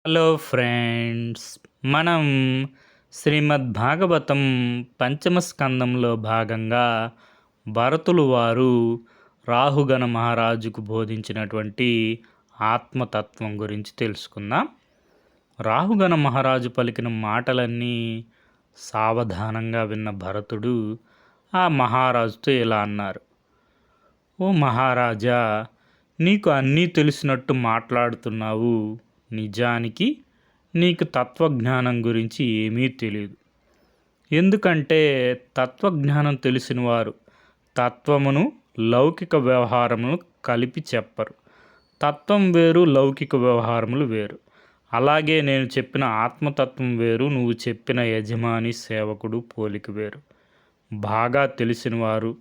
Hello friends. మనం శ్రీమద్ భాగవతం పంచమ స్కందంలో భాగంగా భరతులు వారు రాహుగణ మహారాజుకు బోధించినటువంటి ఆత్మతత్వం గురించి తెలుసుకుందాం. రాహుగణ మహారాజు పలికిన మాటలన్నీ సావధానంగా విన్న భరతుడు ఆ మహారాజుతో ఇలా అన్నారు: ఓ మహారాజా, నీకు అన్నీ తెలిసినట్టు మాట్లాడుతున్నావు. నిజానికి నీకు తత్వజ్ఞానం గురించి ఏమీ తెలియదు. ఎందుకంటే తత్వజ్ఞానం తెలిసిన వారు తత్వమును లౌకిక వ్యవహారములు కలిపి చెప్పరు. తత్వం వేరు, లౌకిక వ్యవహారములు వేరు. అలాగే నేను చెప్పిన ఆత్మతత్వం వేరు, నువ్వు చెప్పిన యజమాని సేవకుడు పోలిక వేరు. బాగా తెలిసిన వారు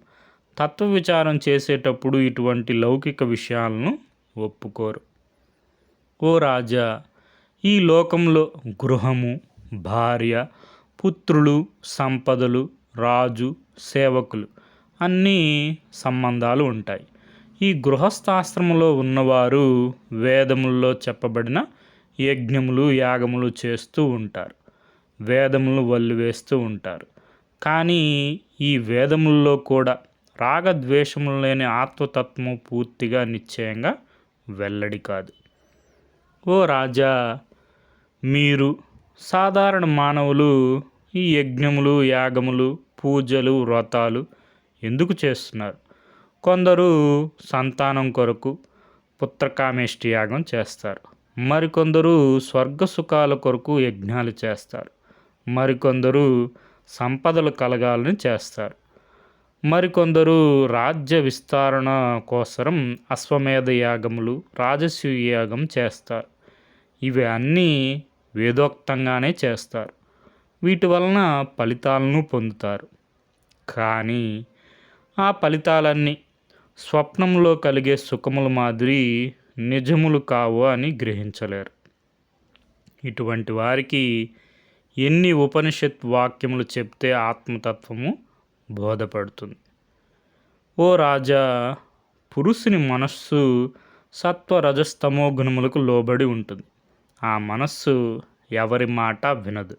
తత్వ విచారం చేసేటప్పుడు ఇటువంటి లౌకిక విషయాలను ఒప్పుకోరు. ఓ రాజా, ఈ లోకంలో గృహము, భార్య, పుత్రులు, సంపదలు, రాజు, సేవకులు అన్నీ సంబంధాలు ఉంటాయి. ఈ గృహస్థాశ్రమంలో ఉన్నవారు వేదముల్లో చెప్పబడిన యజ్ఞములు, యాగములు చేస్తూ ఉంటారు. వేదములను వల్లివేస్తూ ఉంటారు. కానీ ఈ వేదముల్లో కూడా రాగద్వేషములు లేని ఆత్మతత్వము పూర్తిగా నిశ్చయంగా వెల్లడి కాదు. ఓ రాజా, మీరు సాధారణ మానవులు ఈ యజ్ఞములు, యాగములు, పూజలు, వ్రతాలు ఎందుకు చేస్తున్నారు? కొందరు సంతానం కొరకు పుత్రకామేష్టి యాగం చేస్తారు. మరికొందరు స్వర్గ సుఖాల కొరకు యజ్ఞాలు చేస్తారు. మరికొందరు సంపదలు కలగాలని చేస్తారు. మరికొందరు రాజ్య విస్తరణ కోసరం అశ్వమేధ యాగములు, రాజసూయ యాగం చేస్తారు. ఇవి అన్నీ వేదోక్తంగానే చేస్తారు. వీటి వలన ఫలితాలను పొందుతారు. కానీ ఆ ఫలితాలన్నీ స్వప్నంలో కలిగే సుఖముల మాదిరి నిజములు కావు అని గ్రహించలేరు. ఇటువంటి వారికి ఎన్ని ఉపనిషత్ వాక్యములు చెప్తే ఆత్మతత్వము బోధపడుతుంది. ఓ రాజా, పురుషుని మనస్సు సత్వ రజస్తమో గుణములకు లోబడి ఉంటుంది. ఆ మనస్సు ఎవరి మాట వినదు.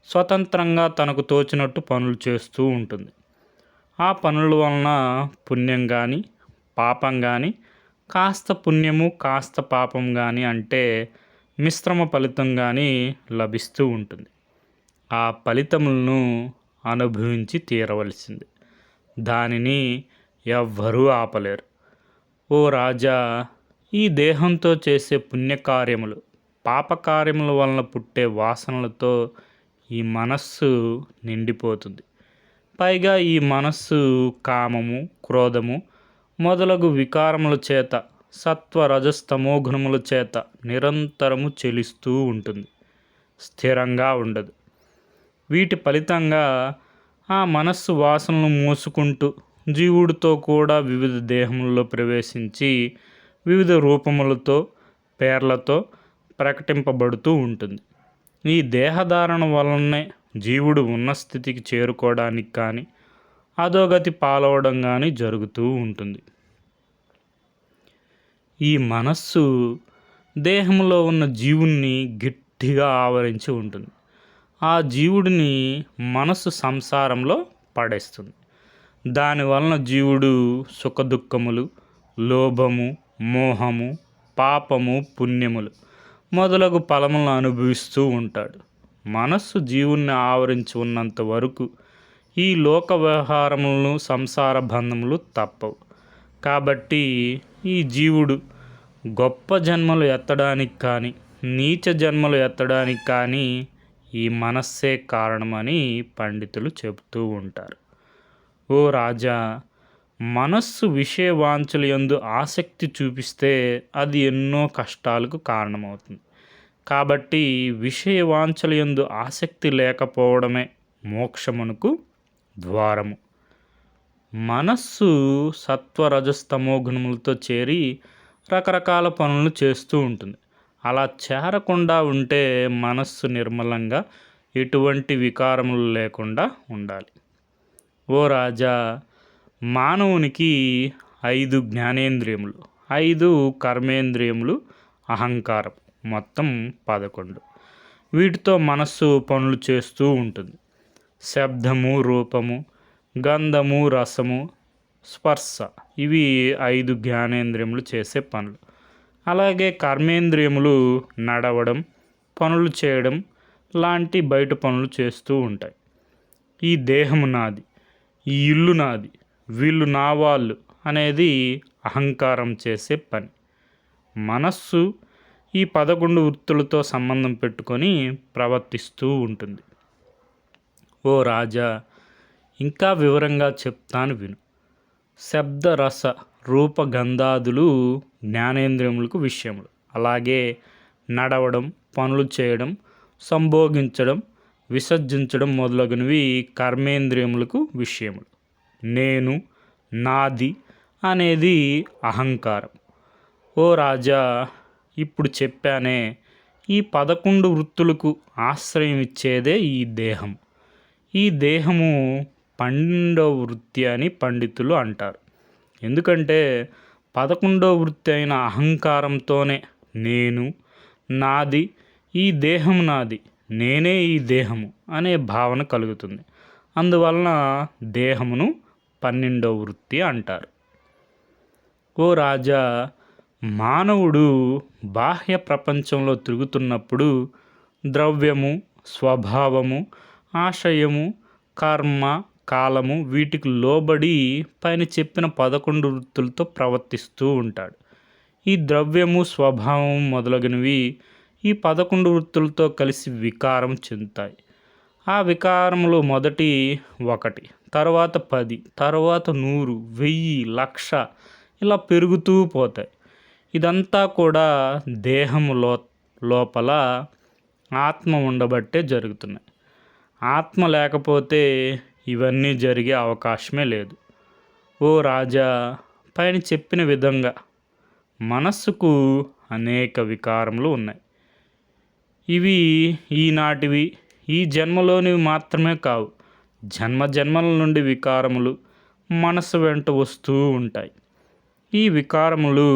స్వతంత్రంగా తనకు తోచినట్టు పనులు చేస్తూ ఉంటుంది. ఆ పనుల వలన పుణ్యం కానీ, పాపం కానీ, కాస్త పుణ్యము కాస్త పాపం కానీ అంటే మిశ్రమ ఫలితం కానీ లభిస్తూ ఉంటుంది. ఆ ఫలితములను అనుభవించి తీరవలసింది. దానిని ఎవ్వరూ ఆపలేరు. ఓ రాజా, ఈ దేహంతో చేసే పుణ్యకార్యములు, పాపకార్యముల వలన పుట్టే వాసనలతో ఈ మనస్సు నిండిపోతుంది. పైగా ఈ మనస్సు కామము, క్రోధము మొదలగు వికారముల చేత, సత్వ రజస్తమో గుణముల చేత నిరంతరము చెలిస్తూ ఉంటుంది. స్థిరంగా ఉండదు. వీటి ఫలితంగా ఆ మనస్సు వాసనలు మోసుకుంటూ జీవుడితో కూడా వివిధ దేహములలో ప్రవేశించి వివిధ రూపములతో, పేర్లతో ప్రకటింపబడుతూ ఉంటుంది. ఈ దేహధారణ వలనే జీవుడు ఉన్న స్థితికి చేరుకోవడానికి కానీ, అధోగతి పాలవడం కానీ జరుగుతూ ఉంటుంది. ఈ మనస్సు దేహంలో ఉన్న జీవుణ్ణి గట్టిగా ఆవరించి ఉంటుంది. ఆ జీవుడిని మనస్సు సంసారంలో పడేస్తుంది. దానివలన జీవుడు సుఖదుఖములు, లోభము, మోహము, పాపము, పుణ్యములు మొదలగు ఫలములను అనుభవిస్తూ ఉంటాడు. మనస్సు జీవుణ్ణి ఆవరించి ఉన్నంత వరకు ఈ లోక వ్యవహారములను, సంసార బంధములు తప్పవు. కాబట్టి ఈ జీవుడు గొప్ప జన్మలు ఎత్తడానికి కానీ, నీచ జన్మలు ఎత్తడానికి కానీ ఈ మనస్సే కారణమని పండితులు చెబుతూ ఉంటారు. ఓ రాజా, మనస్సు విషయ వాంఛలు యందు ఆసక్తి చూపిస్తే అది ఎన్నో కష్టాలకు కారణమవుతుంది. కాబట్టి విషయ వాంఛల యందు ఆసక్తి లేకపోవడమే మోక్షమునకు ద్వారము. మనస్సు సత్వరజస్తమో గుణములతో చేరి రకరకాల పనులను చేస్తూ ఉంటుంది. అలా చేరకుండా ఉంటే మనస్సు నిర్మలంగా ఎటువంటి వికారములు లేకుండా ఉండాలి. ఓ రాజా, మానవునికి 5 జ్ఞానేంద్రియములు, 5 కర్మేంద్రియములు, అహంకారం మొత్తం 11. వీటితో మనస్సు పనులు చేస్తూ ఉంటుంది. శబ్దము, రూపము, గంధము, రసము, స్పర్శ ఇవి 5 జ్ఞానేంద్రియములు చేసే పనులు. అలాగే కర్మేంద్రియములు నడవడం, పనులు చేయడం లాంటి బయట పనులు చేస్తూ ఉంటాయి. ఈ దేహము నాది, ఈ ఇల్లు నాది, వీళ్ళు నా వాళ్ళు అనేది అహంకారం చేసే పని. మనస్సు ఈ 11 వృత్తులతో సంబంధం పెట్టుకొని ప్రవర్తిస్తూ ఉంటుంది. ఓ రాజా, ఇంకా వివరంగా చెప్తాను విను. శబ్ద, రస, రూప, గంధాదులు జ్ఞానేంద్రియములకు విషయములు. అలాగే నడవడం, పనులు చేయడం, సంభోగించడం, విసర్జించడం మొదలగునవి కర్మేంద్రియములకు విషయములు. నేను, నాది అనేది అహంకారం. ఓ రాజా, ఇప్పుడు చెప్పానే, ఈ 11 వృత్తులకు ఆశ్రయం ఇచ్చేదే ఈ దేహం. ఈ దేహము 12వ వృత్తి అని పండితులు అంటారు. ఎందుకంటే 11వ వృత్తి అయిన అహంకారంతోనే నేను, నాది, ఈ దేహం నాది, నేనే ఈ దేహము అనే భావన కలుగుతుంది. అందువలన దేహమును 12వ వృత్తి అంటారు. ఓ రాజా, మానవుడు బాహ్య ప్రపంచంలో తిరుగుతున్నప్పుడు ద్రవ్యము, స్వభావము, ఆశయము, కర్మ, కాలము వీటికి లోబడి పైన చెప్పిన 11 వృత్తులతో ప్రవర్తిస్తూ ఉంటాడు. ఈ ద్రవ్యము, స్వభావం మొదలగునవి ఈ 11 వృత్తులతో కలిసి వికారం చెందుతాయి. ఆ వికారములు మొదటి 1, తర్వాత 10, తర్వాత 100, 1000, 1,00,000 ఇలా పెరుగుతూ పోతాయి. ఇదంతా కూడా దేహము లోపల ఆత్మ ఉండబట్టే జరుగుతున్నాయి. ఆత్మ లేకపోతే ఇవన్నీ జరిగే అవకాశమే లేదు. ఓ రాజా, పైన చెప్పిన విధంగా మనస్సుకు అనేక వికారములు ఉన్నాయి. ఇవి ఈనాటివి, ఈ జన్మలోనివి మాత్రమే కావు. జన్మల నుండి వికారములు మనస్సు వెంట వస్తూ ఉంటాయి. ఈ వికారములు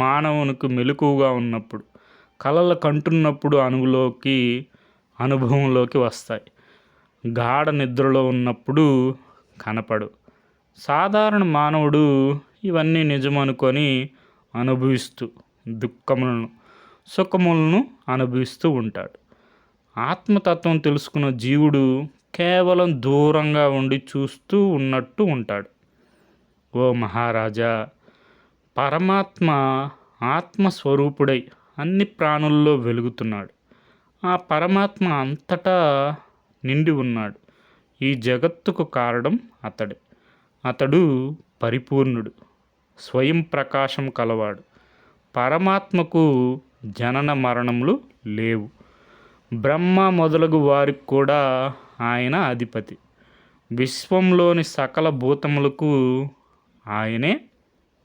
మానవునికి మెలకువగా ఉన్నప్పుడు, కలలు కంటున్నప్పుడు అనుభవంలోకి వస్తాయి. గాఢ నిద్రలో ఉన్నప్పుడు కనపడు. సాధారణ మానవుడు ఇవన్నీ నిజమనుకొని అనుభవిస్తూ దుఃఖములను, సుఖములను అనుభవిస్తూ ఉంటాడు. ఆత్మతత్వం తెలుసుకున్న జీవుడు కేవలం దూరంగా ఉండి చూస్తూ ఉన్నట్టు ఉంటాడు. ఓ మహారాజా, పరమాత్మ ఆత్మస్వరూపుడై అన్ని ప్రాణుల్లో వెలుగుతున్నాడు. ఆ పరమాత్మ అంతటా నిండి ఉన్నాడు. ఈ జగత్తుకు కారణం అతడే. అతడు పరిపూర్ణుడు, స్వయం ప్రకాశం కలవాడు. పరమాత్మకు జనన మరణములు లేవు. బ్రహ్మ మొదలగు వారికి కూడా ఆయన అధిపతి. విశ్వంలోని సకల భూతములకు ఆయనే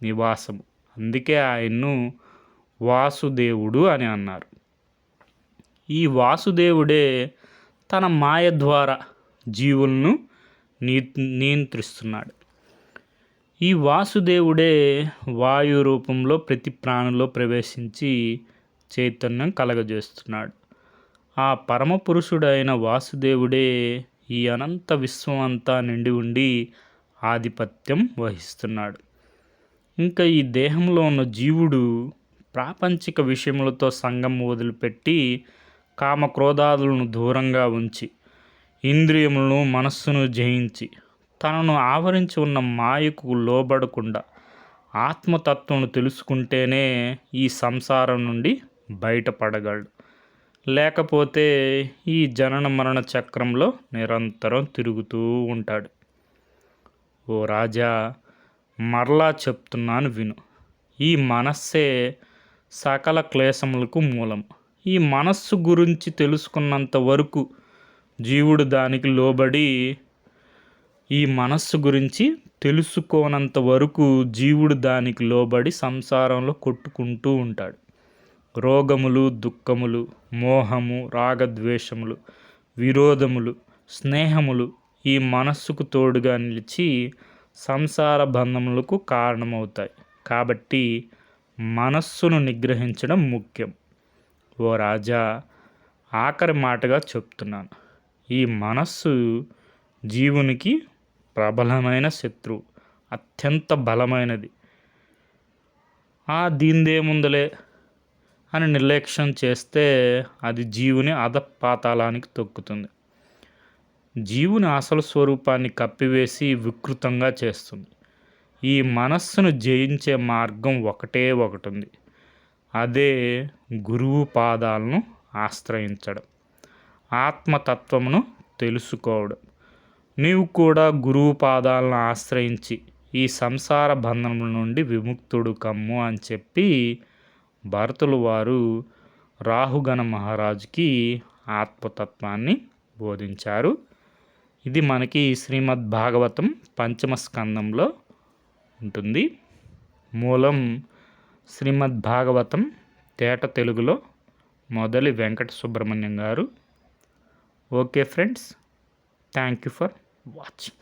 నివాసము. అందుకే ఆయన్ను వాసుదేవుడు అని అన్నారు. ఈ వాసుదేవుడే తన మాయ ద్వారా జీవులను నియంత్రిస్తున్నాడు. ఈ వాసుదేవుడే వాయు రూపంలో ప్రతి ప్రాణిలో ప్రవేశించి చైతన్యం కలగజేస్తున్నాడు. ఆ పరమపురుషుడైన వాసుదేవుడే ఈ అనంత విశ్వం అంతా నిండి ఉండి ఆధిపత్యం వహిస్తున్నాడు. ఇంకా ఈ దేహంలో ఉన్న జీవుడు ప్రాపంచిక విషయములతో సంగం వదిలిపెట్టి కామక్రోధాదులను దూరంగా ఉంచి ఇంద్రియములను, మనస్సును జయించి తనను ఆవరించి ఉన్న మాయకు లోబడకుండా ఆత్మతత్వం తెలుసుకుంటేనే ఈ సంసారం నుండి బయటపడగలడు. లేకపోతే ఈ జనన మరణ చక్రంలో నిరంతరం తిరుగుతూ ఉంటాడు. ఓ రాజా, మరలా చెప్తున్నాను విను. ఈ మనస్సే సకల క్లేశములకు మూలం. ఈ మనస్సు గురించి తెలుసుకున్నంత వరకు జీవుడు దానికి లోబడి తెలుసుకోనంత వరకు జీవుడు దానికి లోబడి సంసారంలో కొట్టుకుంటూ ఉంటాడు. రోగములు, దుఃఖములు, మోహము, రాగద్వేషములు, విరోధములు, స్నేహములు ఈ మనస్సుకు తోడుగా నిలిచి సంసార బంధములకు కారణమవుతాయి. కాబట్టి మనస్సును నిగ్రహించడం ముఖ్యం. ఓ రాజా, ఆఖరి మాటగా చెప్తున్నాను, ఈ మనస్సు జీవునికి ప్రబలమైన శత్రువు, అత్యంత బలమైనది. దీనిదేముందులే అని నిర్లక్ష్యం చేస్తే అది జీవుని అధపాతాళానికి తొక్కుతుంది. జీవుని అసలు స్వరూపాన్ని కప్పివేసి వికృతంగా చేస్తుంది. ఈ మనస్సును జయించే మార్గం ఒకటే ఒకటి ఉంది. అదే గురువు పాదాలను ఆశ్రయించడం, ఆత్మతత్వమును తెలుసుకోవడం. నీవు కూడా గురువు పాదాలను ఆశ్రయించి ఈ సంసార బంధనముల నుండి విముక్తుడు కమ్ము అని చెప్పి భరతులు వారు రాహుగణ మహారాజుకి ఆత్మతత్వాన్ని బోధించారు. ఇది మనకి శ్రీమద్ భాగవతం పంచమ స్కందంలో ఉంటుంది. మూలం శ్రీమద్ భాగవతం తేట తెలుగులో మొదలి వెంకట సుబ్రహ్మణ్యం గారు. Okay friends, thank you for watching.